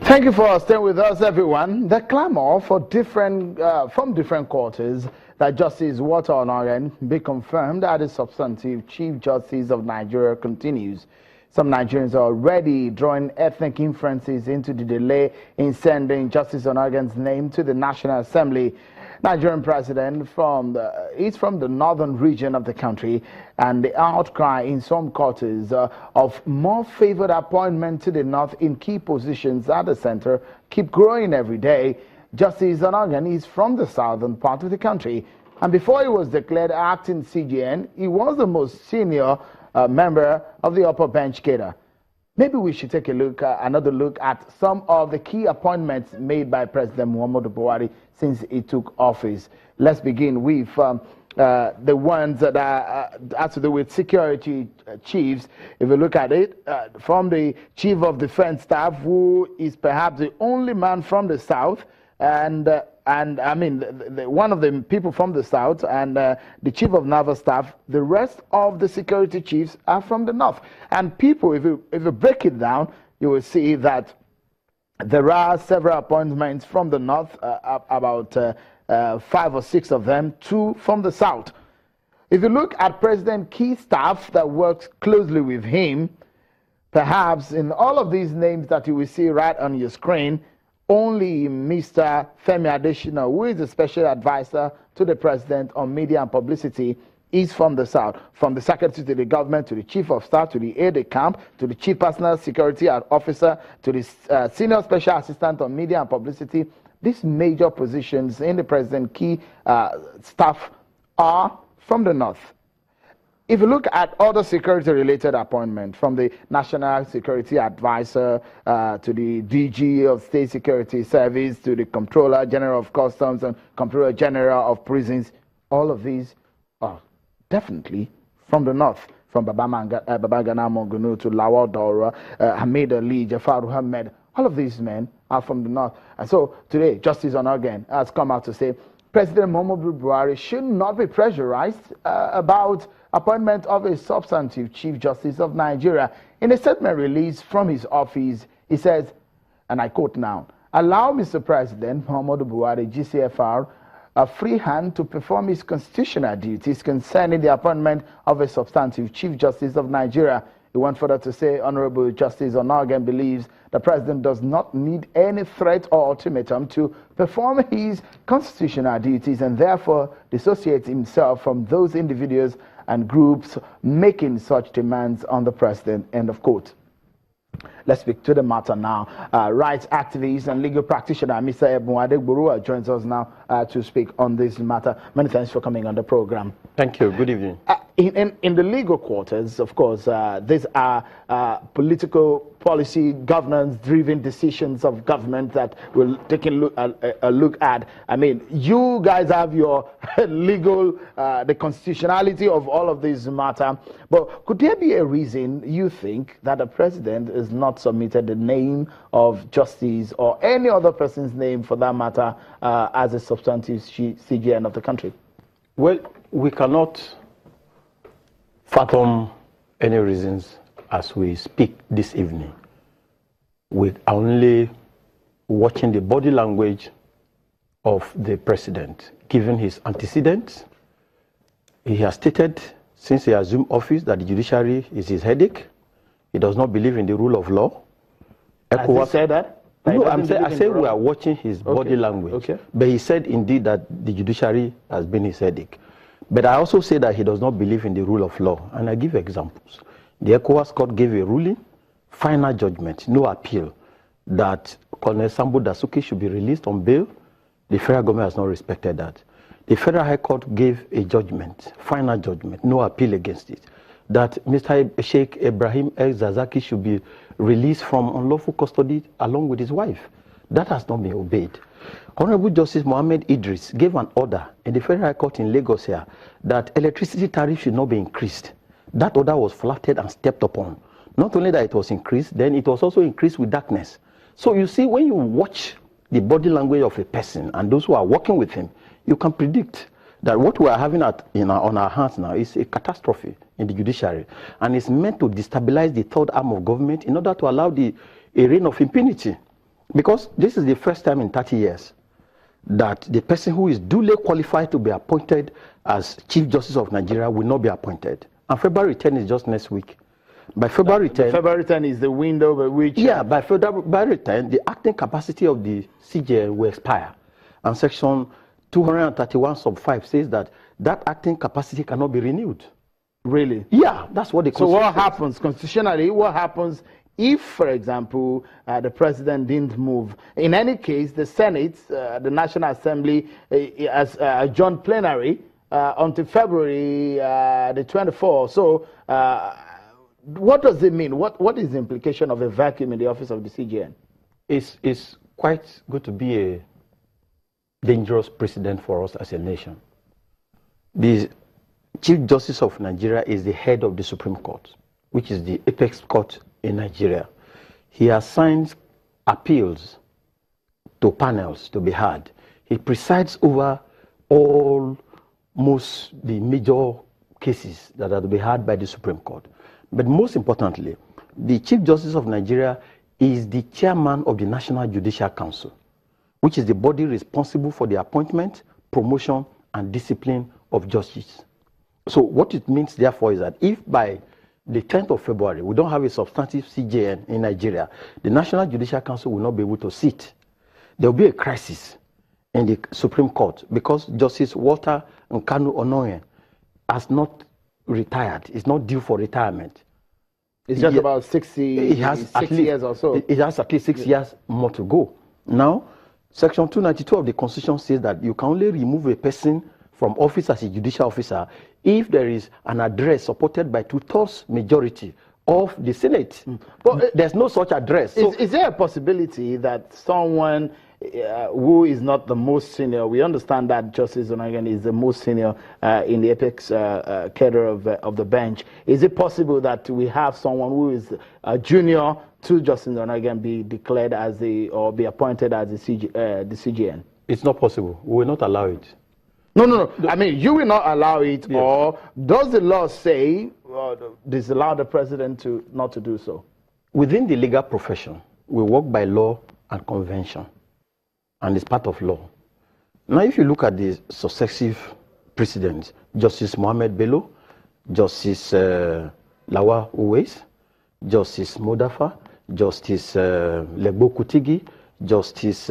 Thank you for staying with us, everyone. The clamor for from different quarters that Justice Walter Onoren be confirmed as the substantive Chief Justice of Nigeria continues. Some Nigerians are already drawing ethnic inferences into the delay in sending Justice Onoren's name to the National Assembly. Nigerian president is from the northern region of the country, and the outcry in some quarters of more favored appointment to the north in key positions at the center keep growing every day. Justice Onoren is from the southern part of the country, and before he was declared acting CJN, he was the most senior member of the upper bench cadre. Maybe we should take another look at some of the key appointments made by President Muhammadu Buhari since he took office. Let's begin with the ones that have to do with security chiefs. If you look at it, from the Chief of Defense Staff, who is perhaps the only man from the south, and I mean, one of the people from the south, and the Chief of Naval Staff, the rest of the security chiefs are from the north. And people, if you break it down, you will see that there are several appointments from the north, about 5 or 6 of them, 2 from the south. If you look at President key staff that works closely with him, perhaps in all of these names that you will see right on your screen, only Mr. Femi Adesina, who is the special advisor to the president on media and publicity, is from the south. From the secretary to the government, to the chief of staff, to the aide-de-camp, to the chief personal security officer, to the senior special assistant on media and publicity, these major positions in the president key staff are from the north. If you look at other security-related appointments, from the National Security Advisor to the DG of State Security Service to the Comptroller General of Customs and Comptroller General of Prisons, all of these are definitely from the north. From Babagana Mongunu to Lawal Daura, Hamid Ali, Jafar Ahmed, all of these men are from the north. And so today, Justice Onoren has come out to say President Muhammadu Buhari should not be pressurized about appointment of a substantive Chief Justice of Nigeria. In a statement released from his office, he says, and I quote now, "Allow Mr. President Muhammadu Buhari, GCFR, a free hand to perform his constitutional duties concerning the appointment of a substantive Chief Justice of Nigeria." He went further to say, Honorable Justice Onoren believes the president does not need any threat or ultimatum to perform his constitutional duties and therefore dissociates himself from those individuals and groups making such demands on the president. End of quote. Let's speak to the matter now. Rights activist and legal practitioner Mr. Ebun Adegboruwa joins us now to speak on this matter. Many thanks for coming on the program. Thank you. Good evening. In the legal quarters, of course, these are political policy governance-driven decisions of government that we'll take a look at. I mean, you guys have your legal, the constitutionality of all of this matter. But could there be a reason you think that the president is not submitted the name of justice or any other person's name for that matter as a substantive CJN of the country? Well, we cannot fathom any reasons as we speak this evening. We are only watching the body language of the president, given his antecedents. He has stated since he assumed office that the judiciary is his headache. He does not believe in the rule of law. Has he said that? No, I say we are watching his body language. Okay. But he said indeed that the judiciary has been his headache. But I also say that he does not believe in the rule of law. And I give examples. The ECOWAS court gave a ruling, final judgment, no appeal, that Colonel Sambo Dasuki should be released on bail. The federal government has not respected that. The Federal High Court gave a judgment, final judgment, no appeal against it, that Mr. Sheikh Ibrahim El Zazaki should be released from unlawful custody along with his wife. That has not been obeyed. Honorable Justice Mohammed Idris gave an order in the Federal High Court in Lagos here that electricity tariff should not be increased. That order was flattered and stepped upon. Not only that it was increased, then it was also increased with darkness. So you see, when you watch the body language of a person and those who are working with him, you can predict that what we are having on our hands now is a catastrophe in the judiciary. And it's meant to destabilize the third arm of government in order to allow a reign of impunity. Because this is the first time in 30 years that the person who is duly qualified to be appointed as Chief Justice of Nigeria will not be appointed. And February 10 is just next week. By February 10... February 10 is the window by which... Yeah, by February 10, the acting capacity of the CJN will expire. And Section 231 sub 5 says that acting capacity cannot be renewed. Really? Yeah, that's what the Constitution... So what happens, constitutionally, what happens if, for example, the president didn't move? In any case, the Senate, the National Assembly, has adjourned plenary until February the 24th. So what does it mean? What is the implication of a vacuum in the office of the CJN? It's quite going to be a dangerous precedent for us as a nation. The Chief Justice of Nigeria is the head of the Supreme Court, which is the apex court in Nigeria. He assigns appeals to panels to be heard. He presides over almost the major cases that are to be heard by the Supreme Court. But most importantly, the Chief Justice of Nigeria is the chairman of the National Judicial Council, which is the body responsible for the appointment, promotion, and discipline of judges. So what it means, therefore, is that if by the 10th of February, we don't have a substantive CJN in Nigeria, the National Judicial Council will not be able to sit. There will be a crisis in the Supreme Court because Justice Walter Nkanu Onoye has not retired. It's not due for retirement. It's just about 60 years or so. It has at least 6 years more to go. Now, Section 292 of the Constitution says that you can only remove a person from office as a judicial officer if there is an address supported by 2/3 majority of the Senate. But there's no such address. So is there a possibility that someone who is not the most senior, we understand that Justice Onagan is the most senior in the apex cadre of the bench, is it possible that we have someone who is a junior to Justice Onagan be declared as or be appointed as the CJN? It's not possible. We will not allow it. No. I mean, you will not allow it, yes. Or does the law say disallow the president not to do so? Within the legal profession, we work by law and convention, and it's part of law. Now, if you look at the successive presidents, Justice Mohammed Bello, Justice Lawa Uwais, Justice Modafa, Justice Legbo Kutigi, Justice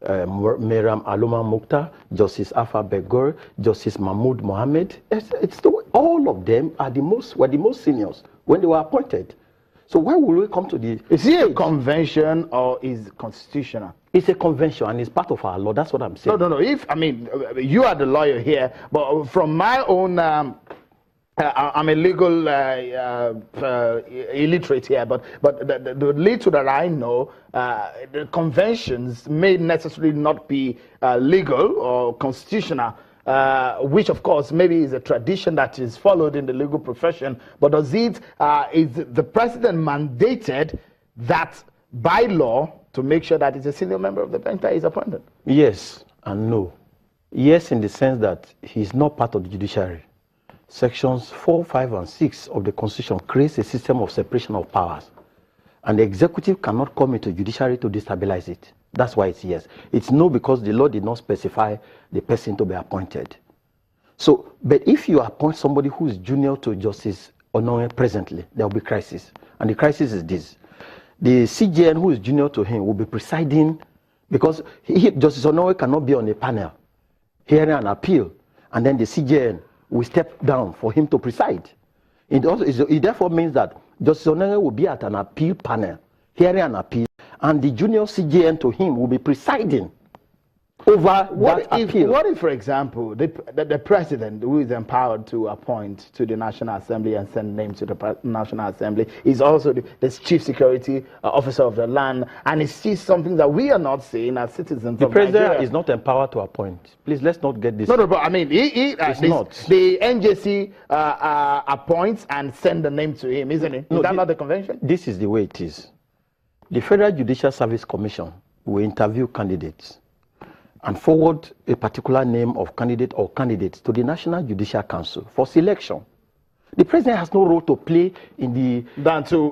Meram Aloma Mukhtar, Justice Afa Begor, Justice Mahmoud Mohammed. All of them were the most seniors when they were appointed. So why will we come to the... Is it a convention or is it constitutional? It's a convention and it's part of our law. That's what I'm saying. No. I mean, you are the lawyer here, but from my own... I'm a legal illiterate here, but the little that I know, the conventions may necessarily not be legal or constitutional, which of course maybe is a tradition that is followed in the legal profession. But is the president mandated that by law to make sure that it's a senior member of the bench that is appointed? Yes and no. Yes, in the sense that he's not part of the judiciary. Sections 4, 5, and 6 of the Constitution creates a system of separation of powers. And the executive cannot come into judiciary to destabilize it. That's why it's yes. It's no because the law did not specify the person to be appointed. So, but if you appoint somebody who is junior to Justice Onoye presently, there will be crisis. And the crisis is this. The CJN who is junior to him will be presiding because Justice Onoye cannot be on a panel hearing an appeal. And then the CJN will step down for him to preside. It therefore means that Justice Onoye will be at an appeal panel, hearing an appeal, and the junior CJN to him will be presiding over that appeal. What if, for example, the president, who is empowered to appoint to the National Assembly and send names to the National Assembly, is also the chief security officer of the land, and he sees something that we are not seeing as citizens of Nigeria? The president is not empowered to appoint. Please, let's not get this. No, but I mean, not. The NJC appoints and send the name to him, isn't it? Is that not the convention? This is the way it is. The Federal Judicial Service Commission will interview candidates and forward a particular name of candidate or candidates to the National Judicial Council for selection. The president has no role to play in the... Than to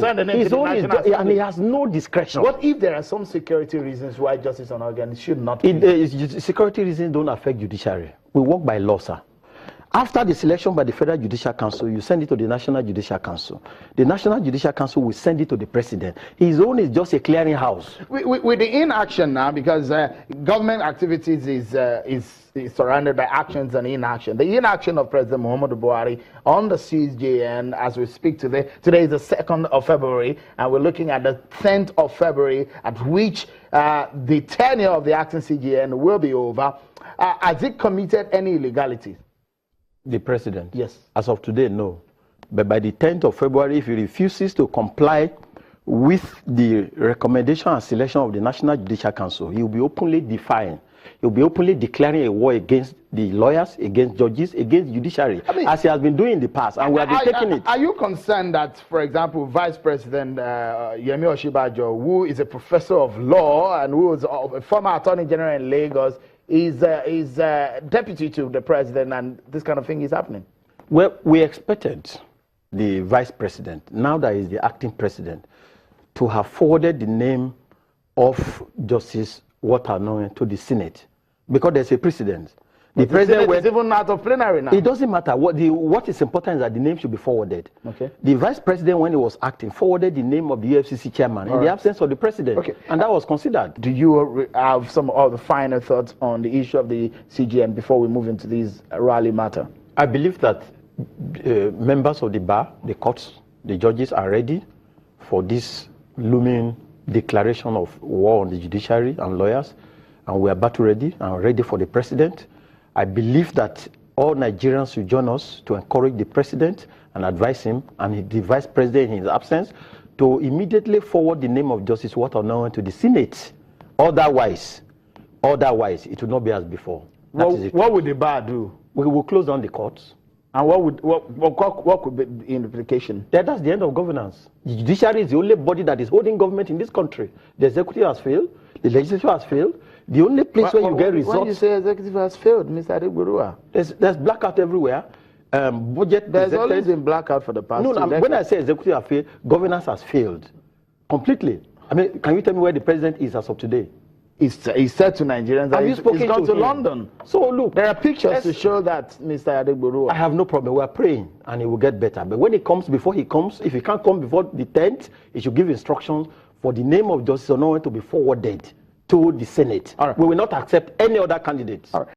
send the name to the National Assembly. And he has no discretion. What if there are some security reasons why Justice Onaogen should not... Security reasons don't affect judiciary. We work by law, sir. After the selection by the Federal Judicial Council, you send it to the National Judicial Council. The National Judicial Council will send it to the president. His own is just a clearinghouse. With the inaction now, because government activities is surrounded by actions and inaction. The inaction of President Muhammadu Buhari on the CJN as we speak today. Today is the 2nd of February, and we're looking at the 10th of February, at which the tenure of the acting CJN will be over. Has it committed any illegalities? The president? Yes. As of today, no. But by the 10th of February, if he refuses to comply with the recommendation and selection of the National Judicial Council, he will be openly defying. He will be openly declaring a war against the lawyers, against judges, against judiciary, as he has been doing in the past, and we have been taking it. Are you concerned that, for example, Vice President Yemi Osinbajo, who is a professor of law and who is a former Attorney General in Lagos, is deputy to the president, and this kind of thing is happening? Well, we expected the vice president, now that he's the acting president, to have forwarded the name of Justice Onaogen to the Senate, because there's a precedent. The president is even out of plenary now. It doesn't matter. What is important is that the name should be forwarded. Okay. The vice president, when he was acting, forwarded the name of the UFCC chairman in the absence of the president. Okay. And that was considered. Do you have some of the final thoughts on the issue of the CJN before we move into this rally matter? I believe that members of the bar, the courts, the judges are ready for this looming declaration of war on the judiciary and lawyers, and we are battle ready and ready for the president. I believe that all Nigerians should join us to encourage the president and advise him and the vice president in his absence to immediately forward the name of Justice Onaogen to the Senate. Otherwise, it will not be as before. What would the bar do? We will close down the courts. And what could be the implication? That's the end of governance. The judiciary is the only body that is holding government in this country. The executive has failed. The legislature has failed. The only place where you get results... When you say executive has failed, Mr. Adegboruwa? There's blackout everywhere. Budget... There's always been blackout for the past 2 decades. When I say executive has failed, governance has failed. Completely. I mean, can you tell me where the president is as of today? He said to Nigerians that he's gone to London. So look, there are pictures to show that, Mr. Adegboruwa. I have no problem. We are praying and it will get better. But when it comes, before he comes, if he can't come before the 10th, he should give instructions for the name of Justice Onaogen to be forwarded to the Senate. All right. We will not accept any other candidates. All right.